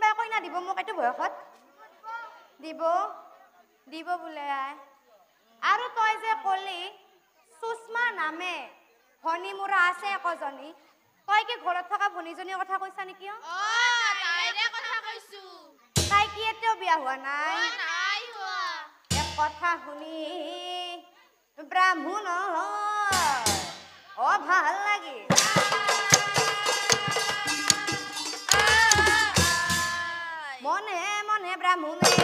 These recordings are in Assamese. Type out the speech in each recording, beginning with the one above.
কোনোবাই কইনা দিব মোক এইটো বয়সত দিব দিব বোলে আৰু তই যে কলি সুষমা নামে ভনী মোৰ আছে একজনী তই কি ঘৰত থকা ভনীজনীৰ কথা কৈছা নেকি তাইৰে কথা কৈছো তাই কি এতিয়াও বিয়া হোৱা নাই নাই হোৱা এক কথা শুনি ব্ৰাহ্মণ ভাল লাগে মনে মনে ব্ৰাহ্মণে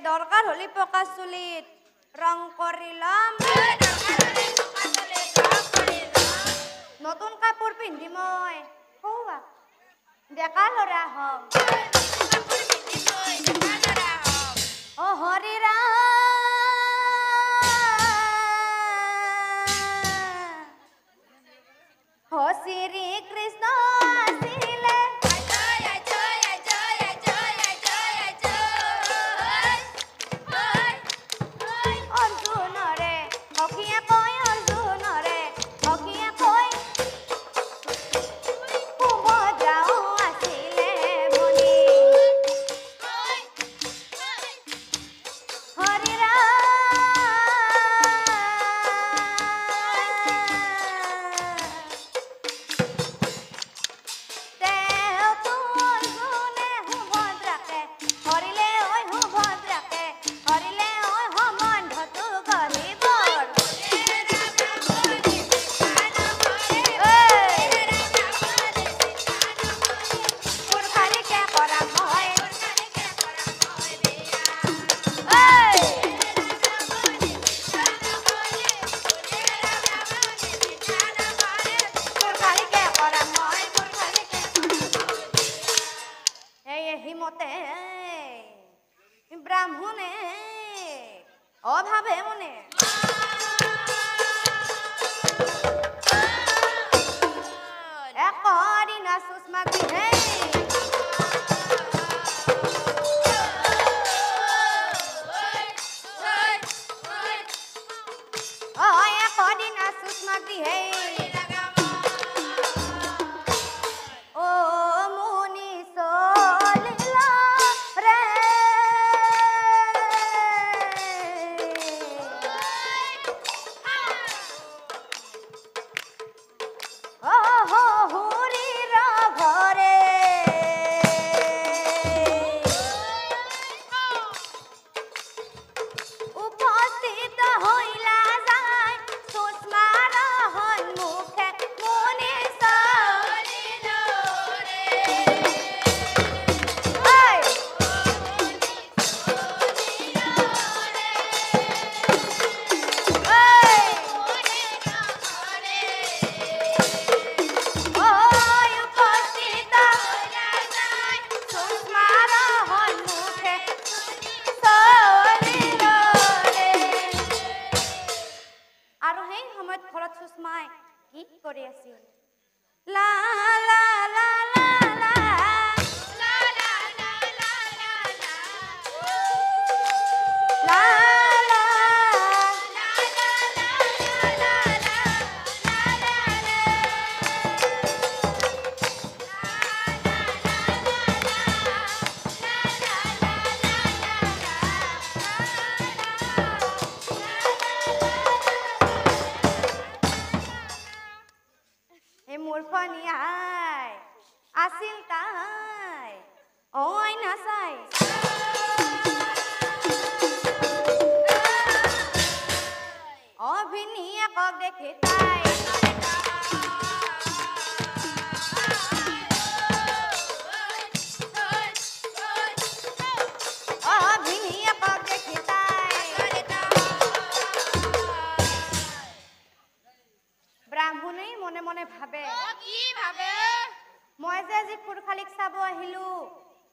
দৰকাৰ হলি পকা চুলিত ৰং কৰিলাম নতুন কাপোৰ পিন্ধি মই ডেকা ল'ৰা হম অ হৰি ৰাম হ শ্ৰী কৃষ্ণ আছিলে ব্ৰাহ্মণে অভাবে মনে একৰি না সুষমা হে একৰি না সুষমা হে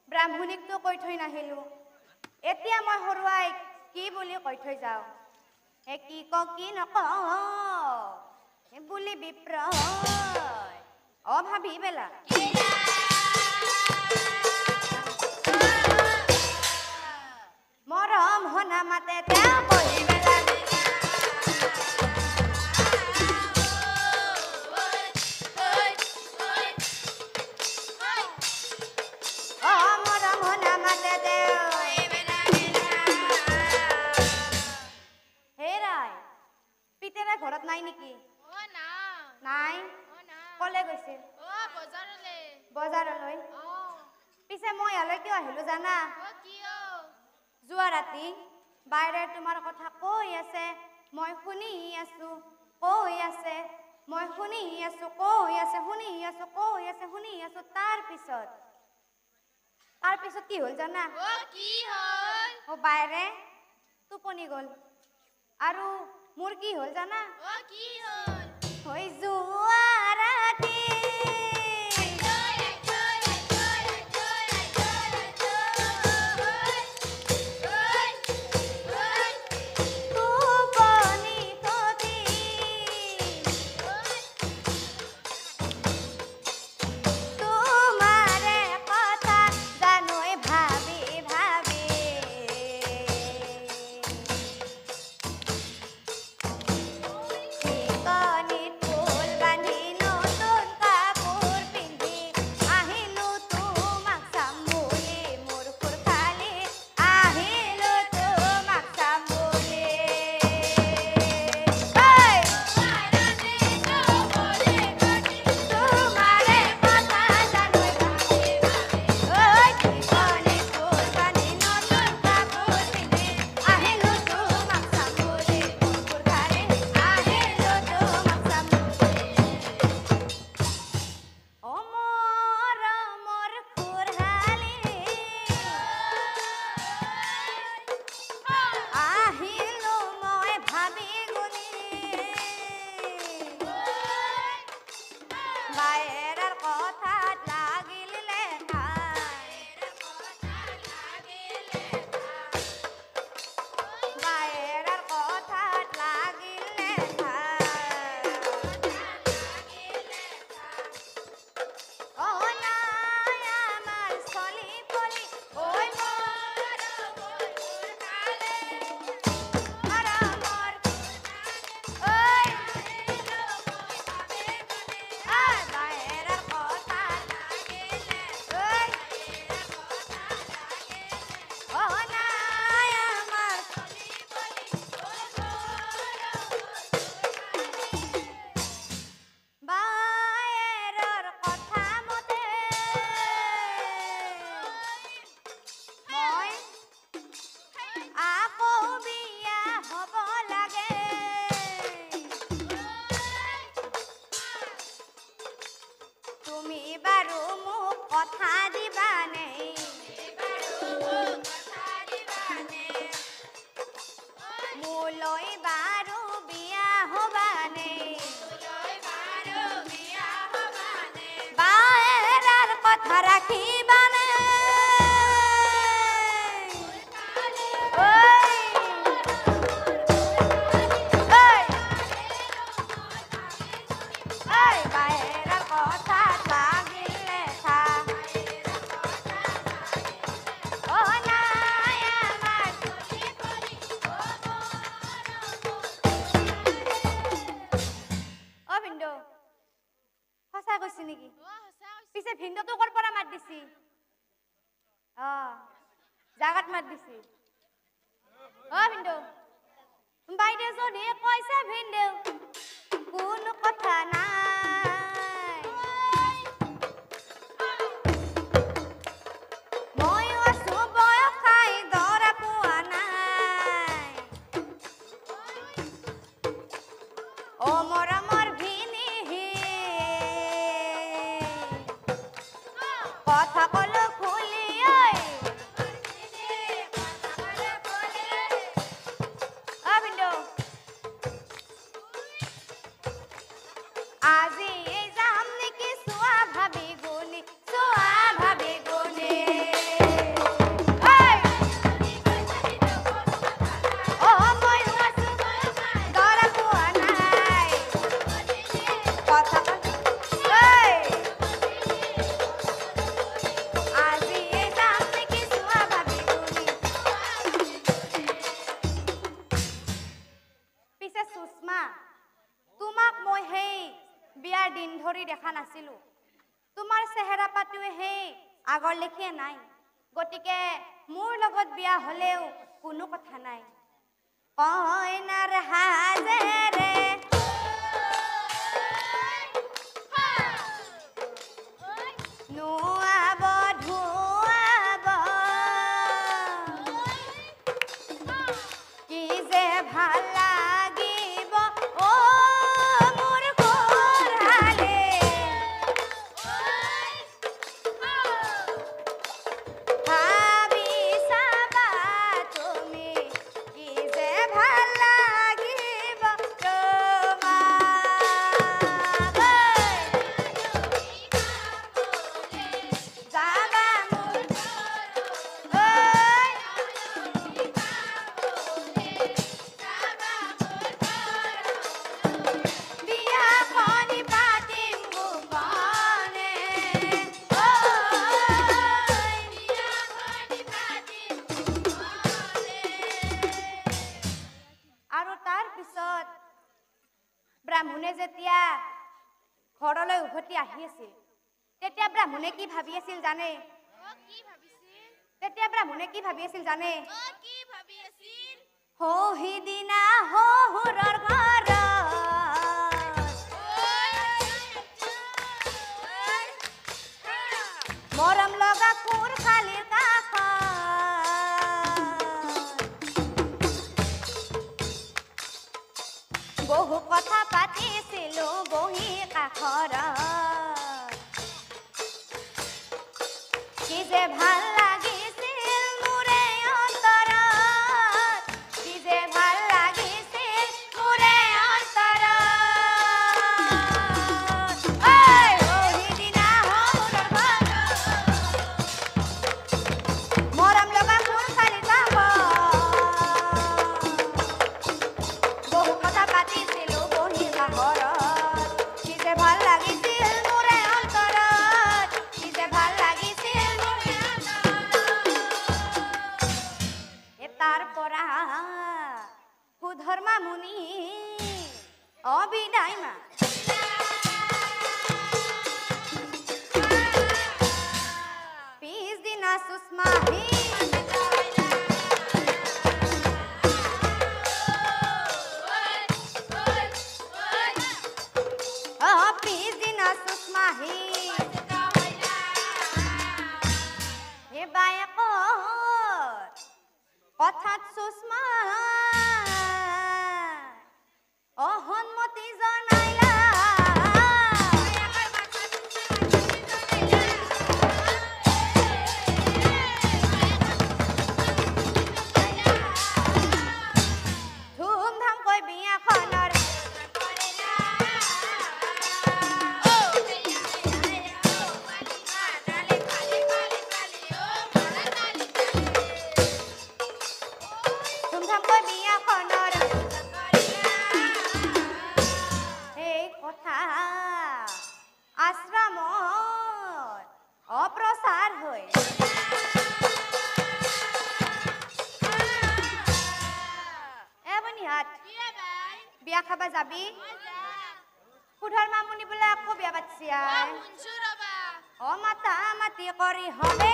ব্ৰাহ্মণিক তো কৈ থৈ নাহিলো এতিয়া মই হৰুৱাই কি বুলি কৈ থৈ যাও এ কি ক কি নক এ বুলি বিপ্ৰয় অ ভাবি বেলা গৈছিল বজাৰলে বজাৰলৈ পিছে মই ইয়ালৈ কিয় আহিলো জানা কিয় যোৱা ৰাতি বাইৰে তোমাৰ কথা কৈ আছে মই শুনি আছো কৈ আছে মই শুনি আছো কৈ আছে শুনি আছো কৈ আছে শুনি আছো তাৰ পিছত কি হ'ল জানা কি হ'ল বাইৰে টোপনি গ'ল আৰু মোৰ কি হ'ল জানা কি হ'ল হৈ যোৱা ৰাতি পিছে ভিন্দটো কৰ পৰা মাত দিছি জাগাত মাত দিছি ভিন্দু বাইদেউ যদি কৈছে ভিন্দু কোনো কথা নাই মই আছো বয়স খাই দৰা পোৱা নাই মৰমৰ কথা কলো খুলি ভিন্দু আজি যাম নেকি চোৱা ভাবি গুনি দিন ধৰি দেখা নাছিলো তোমাৰ চেহেৰা পাতিও হেই আগৰ লেখিয়া নাই গতিকে মোৰ লগত বিয়া হলেও কোনো কথা নাই কইনাৰ হাজেৰে যেতিয়া ঘৰলৈ উভতি আহি আছিল তেতিয়া ব্ৰাহ্মণে কি ভাবি আছিল জানে কি ভাবিছিল তেতিয়া ব্ৰাহ্মণে কি ভাবি আছিল জানে কি ভাবি আছিল সিদিনা শহুৰৰ ঘৰত মৰম লগা কোৰ খালিৰ কাষত বহু কথা পাতিছিলো বহি কাষৰত কি যে ভাল লাগিছিল মোৰে অন্তৰত কি যে ভাল লাগিছিল মোৰে অন্তৰত সিদিনা শহুৰৰ ঘৰত মৰম লগা কোৰ খালিৰ কাষত বহু কথা পাতিছিলো বহি কাষৰত কি যে ভাল লাগিছিল মোৰে অন্তৰত কি যে ভাল লাগিছিল মোৰে অন্তৰত তাৰ পৰা সুধৰ্মা মুনি বিদায় মা পিছদিনা সুস্মাহী পিছদিনা সুস্মাহী হে বায়েকৰ কথাত সুস্মা অসন্মতি জনাইলা ধুমধামকৈ বিয়াখনৰ ধুমধামকৈ বিয়াখনৰ এই কথা আশ্ৰমত অপ্ৰচাৰ হৈ বনিহাত বিয়া খাবা যাবি সুধৰ্মা মুনি বোলে আকৌ বিয়া পাতিছি মাতা মাতি কৰি হবে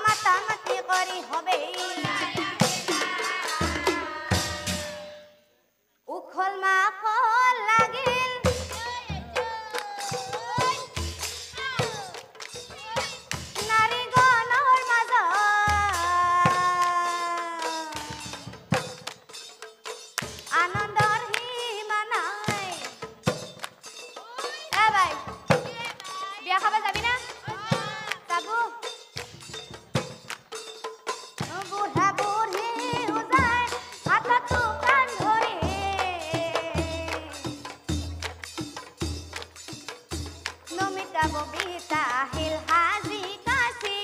মাতা মাতি কৰি হবে উখল মাখল লাগিল নাৰীগণৰ মাজত আনন্দৰ সীমা নাই ভাই বিয়া খাব যাবি না যাবো বুঢ়া বুঢ়ী উজাই হাতত দোকান ধৰি নমিতা ববিতা আহিল হাজি কাছি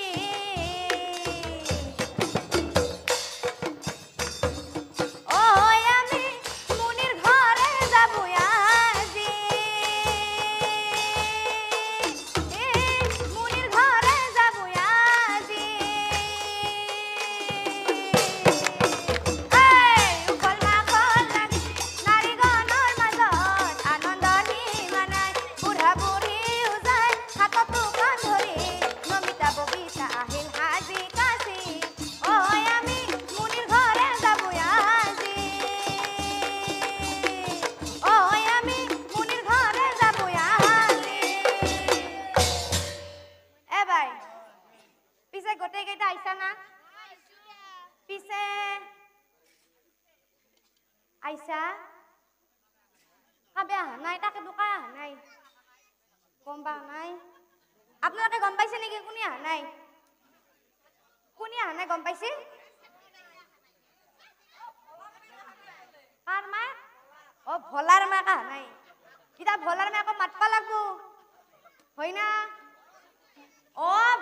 আমি মুনিৰ ঘৰে যাবো আজি মুনিৰ ঘৰে যাবো আজি উখল মাখল লাগি নাৰীগণৰ মাজত আনন্দৰ সীমা নাই বুঢ়া বুঢ়ী উজাই হাতত দোকান ধৰি নমিতা ববিতা আহিল হাজি কাছি আমি মুনিৰ ঘৰে যাবো আজি আমি মুনিৰ ঘৰে যাবো আজি ভাই পিছে গোটেইকেইটা আহিছা না পিছে আইছা কাবে আহা নাই তাকে দোকান আহা নাই গম পা নাই আপোনালোকে গম পাইছে নেকি কোনে আহা নাই গম পাইছে কাৰ মাক ভলাৰ মাক আহা নাই এতিয়া ভলাৰ মাকক মাতবা লাগবো হয় না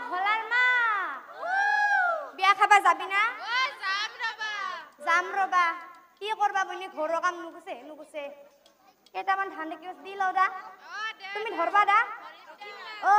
ভলাৰ মা বিয়া খাবা যাবি না যাম ৰবা কি কৰবা বনি ঘৰৰ কাম নুগুছে কেইটামান ধান দেখি দি লও দা তুমি ধৰবা দা ঐ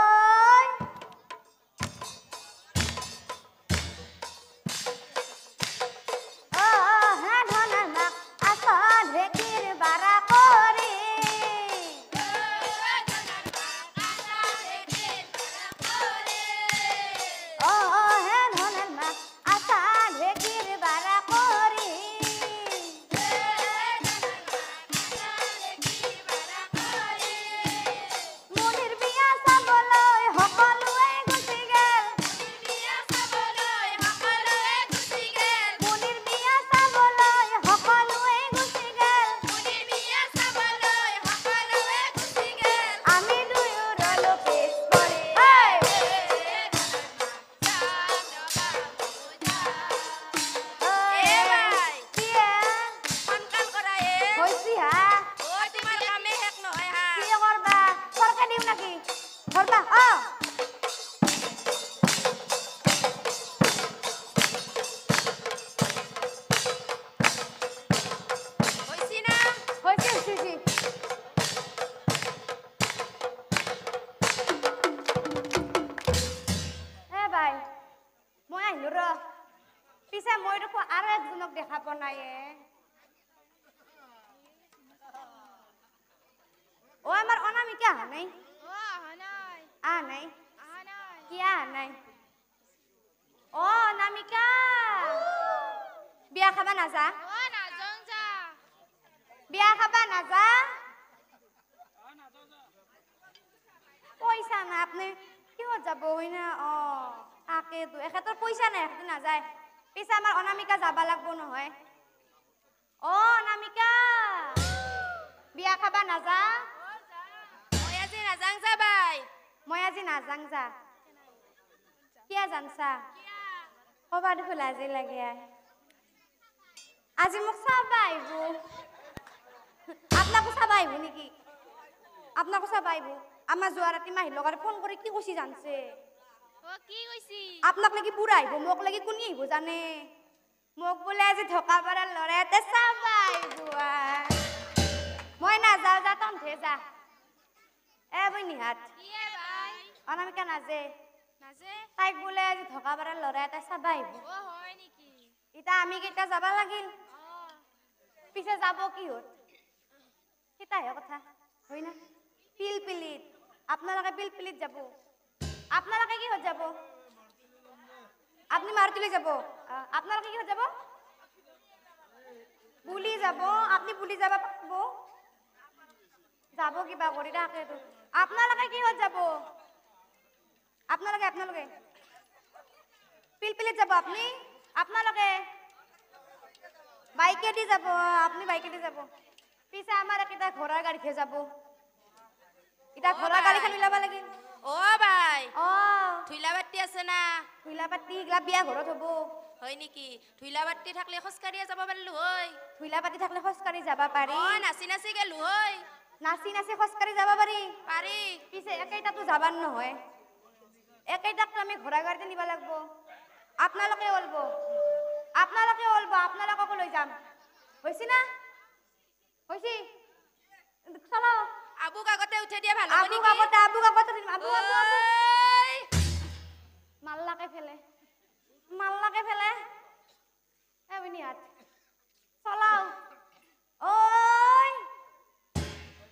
দেখা পোৱা নাই অ আমাৰ অনামিকা আহা নাই অহা নাই আহা নাই আহা নাই কি আহা নাই অ অনামিকা বিয়া খাবা নাযা নাজং যা বিয়া খাবা নাযা পইচা না আপনি কিহত যাব হয় না অ তাকেতো এখেতৰ পইচা নাই এখেতে নাযায় পিছে আমাৰ অনামিকা যাবা লাগব নহয় অ অনামিকা বিয়া খাবা নাযা মই আজি নাজাং যা বাই মই আজি নাযাং যা কিয়া জানছা কবা দেখো লাজে লাগে আজি মোক চাবা আহিব আপনাকো চাবা আহিব নেকি আপনাকো চাবা আহিব আমাৰ যোৱা ৰাতি মাহিৰ লগত ফোন কৰি কি কৈছি জানছে কি কৈছি আপনাক লাগি বুঢ়া আহিব মোক লাগি কোনি আহিব জানে মোক বোলে আজি ঢকা পাৰাৰ ল'ৰা এতে চাবা আহিব মই নাযাওঁ যা তন্থে যা বইনিহাত অনামিকা নাজে নাজে তাইক বোলে আজি ঢকা পাৰাৰ ল'ৰা এতে চাবা আহিব হয় নেকি ইতা আমি কেইটা যাবা লাগিল পিছে যাব কিহত সেটাহে কথা হয় না পিলপিলিত আপোনালোকে পিলপিলিত যাব আপোনালোকে কিহত যাব আপনি মাৰুতিলৈ যাব আপোনালোকে কিহত যাব বুলি যাব আপনি বুলি যাব পাৰিব যাব কিবা কৰি তাকেতো আপোনালোকে কিহত যাব আপোনালোকে পিলপিলিত যাব আপনি আপোনালোকে বাইকেদি যাব আপনি বাইকেদি যাব পিছে আমাৰ এটা ঘোঁৰাৰ গাড়ীতে যাব এটা ঘোঁৰাৰ গাড়ীখন মিলাব লাগিল অ বাই অ ধুইলা বাতি আছে না ধুইলা পাতি এইগিলা বিয়া ঘৰত হ'ব হয় নেকি ধুইলা বাতি থাকলে খোজকাঢ়িয়ে যাব পাৰিলো হয় ধুইলা পাতি থাকলে খোজকাঢ়ি যাব পাৰি নাচি নাচি গেলো হয় নাচি নাচি খোজকাঢ়ি যাব পাৰি পাৰি পিছে একেইটাতো যাবাৰ নহয় একেইটাকতো আমি ঘোঁৰা গাড়ীতে নিব লাগিব আপোনালোকে ওলব আপোনালোককো লৈ যাম হৈছে না হৈছে চলো আবুক আগতে উঠাই দিয়া ভাল আবুক আগতে দিম আবু মাল্লাকে ফেলে বিনিহাত চলাও ওই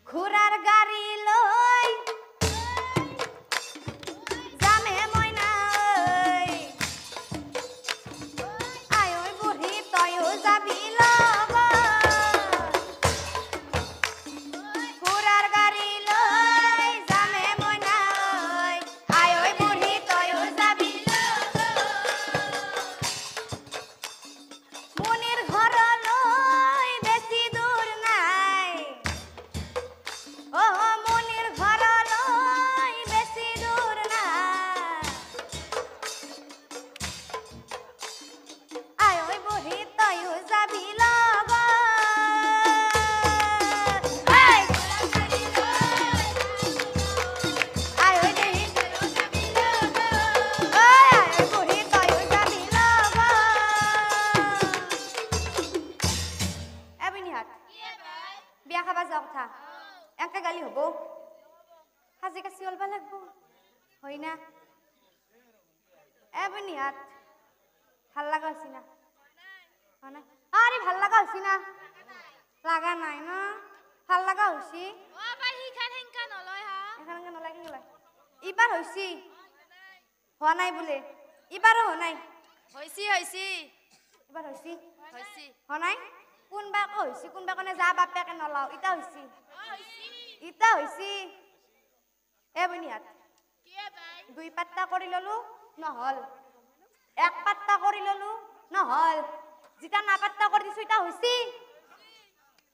ঘোঁৰাৰ গাড়ী লৈ যামে মইনা আই ঐ বুঢ়ী তয়ো যাবি লগত ঘোঁৰাৰ গাড়ী লৈ যামে মইনা আই ঐ বুঢ়ী তয়ো যাবি মুনিৰ ঘৰলৈ বেছি দূৰ নাই মুনিৰ ঘৰলৈ বেছি দূৰ নাই আই ঐ বুঢ়ী তয়ো যাবি লগত আই ঐ বুঢ়ী তয়ো যাবি লগত বিনিহাত বিয়া খাবা যোৱা কথা এনেকে গালি হ'ব সাজি কাচি ওলবা লাগব হয় না বিনিহাত ভাল লাগা হৈছি না আরে ভাল লাগা হৈছি না লাগা নাই না ভাল লাগা হৈছি অ বাই হিখান হেংকা নলয় হা এখানে নলাগে নলয় ইবাৰ হৈছি হোৱা নাই বোলে ইবাৰো হোৱা নাই হৈছি ইবাৰ হৈছি হৈছি হোৱা নাই কোনবা হৈছি কোনবা কনে যা বাপেকে নলাও ইটা হৈছি ইটা হৈছি বইনিহাত দুই পাত্তা কৰি ললো নহল এক পাত্তা কৰি ললো নহল যেটা নাপাত্তা কৰি দিছো ইটা হৈছি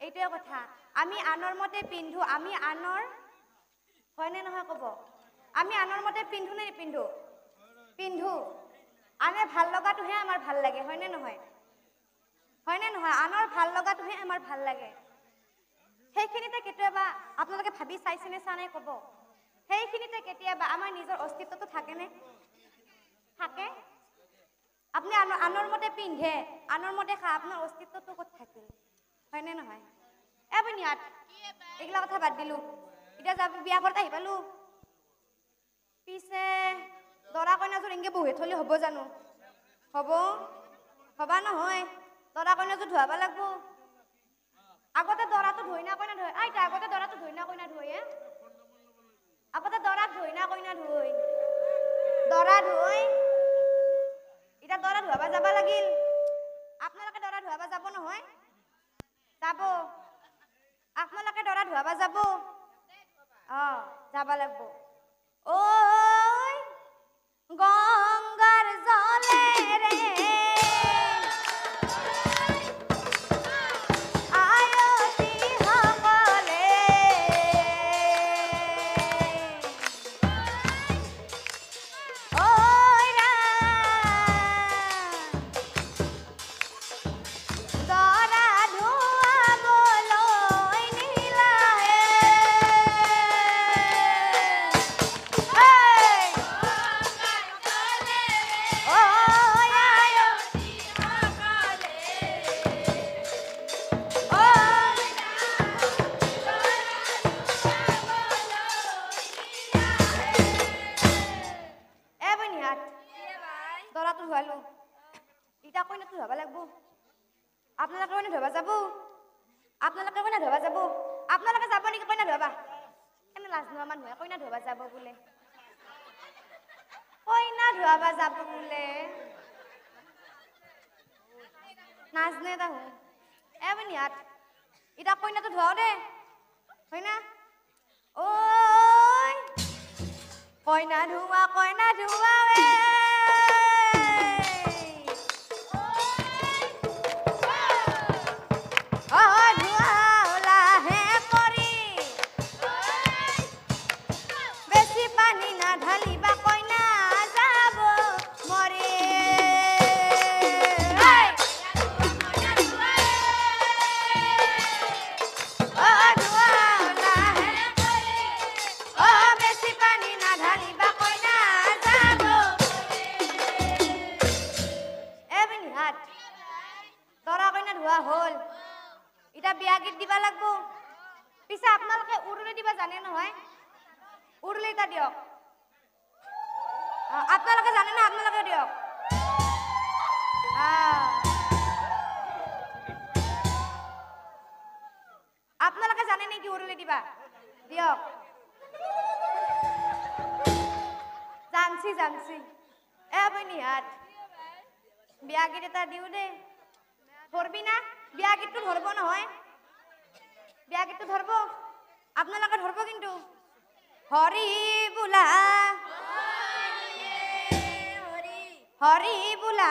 এইটোৱে কথা আমি আনৰ মতে পিন্ধো আমি আনৰ হয়নে নহয় কব আমি আনৰ মতে পিন্ধো নে নিপিন্ধো পিন্ধো আনে ভাল লগাটোহে আমাৰ ভাল লাগে হয়নে নহয় আনৰ ভাল লগাটোহে আমাৰ ভাল লাগে সেইখিনিতে কেতিয়াবা আপোনালোকে ভাবি চাইছেনে চা নাই ক'ব সেইখিনিতে কেতিয়াবা আমাৰ নিজৰ অস্তিত্বটো থাকেনে থাকে আপুনি আনৰ মতে পিন্ধে আনৰ মতে খা আপোনাৰ অস্তিত্বটো ক'ত থাকিল হয়নে নহয় বিনিহাত এইগিলা কথা বাদ দিলো এতিয়া যাব বিয়া ঘৰত আহি পালো পিছে দৰা কইনাযোৰ এনেকে বহি থলে হ'ব জানো হ'ব হবা নহয় দৰা কইনাটো ধুৱাব লাগব আগতে দৰাটো ধুই না কইনা ধুই আইতা আগতে দৰাটো ধুই না কইনা ধুই আগতে দৰাক ধুই না কইনা ধুই দৰা ধুই এটা দৰা ধুৱাব যাব লাগিল আপোনালোকে দৰা ধুৱাব যাব নহয় যাব আপোনালোকে দৰা ধুৱাব যাব যাব লাগব ওই গঙ্গাৰ জলে ৰে আয়তি সকলে ওই দৰা ধুয়াবলই নীলাহে দৰাটো ধুৱালো ইটা কইনাটো ধুৱাব লাগব আপোনালোকে কইনা ধুৱাব যাব আপোনালোকে কইনা ধুৱাব যাব আপোনালোকে যাব নেকি কইনা ধুৱাবা কেনে লাজ নোহোৱা মানুহে কইনা ধুৱাব যাব বোলে কইনা ধুৱাব যাব বোলে নাজনে তাহো নিহাত ইটা কইনাটো ধুৱাও দে হয় না ওই কইনা ধুৱা বেছি পানী না ঢালিবা কইনা যাব মৰে বেছি পানী না ঢালিবা কইনা যাব নিহাত দৰা কইনা ধোৱা হল এটা বিয়া গীত দিবা লাগব পিছে আপোনালোকে উৰুলি দিবা জানে নহয় উৰুলি এটা দিয়ক আপোনালোকে জানে না আপোনালোকে দিয়ক আপোনালোকে জানে নেকি উৰুলি দিবা দিয়ক জানছি নিহাত বিয়া গীত এটা দিও দে ধরবি না বিয়া গীতটো ধরব নহয় বিয়া গীতটো ধরব আপনালোকে ধরব কিন্তু হরি বুলা হরি বুলা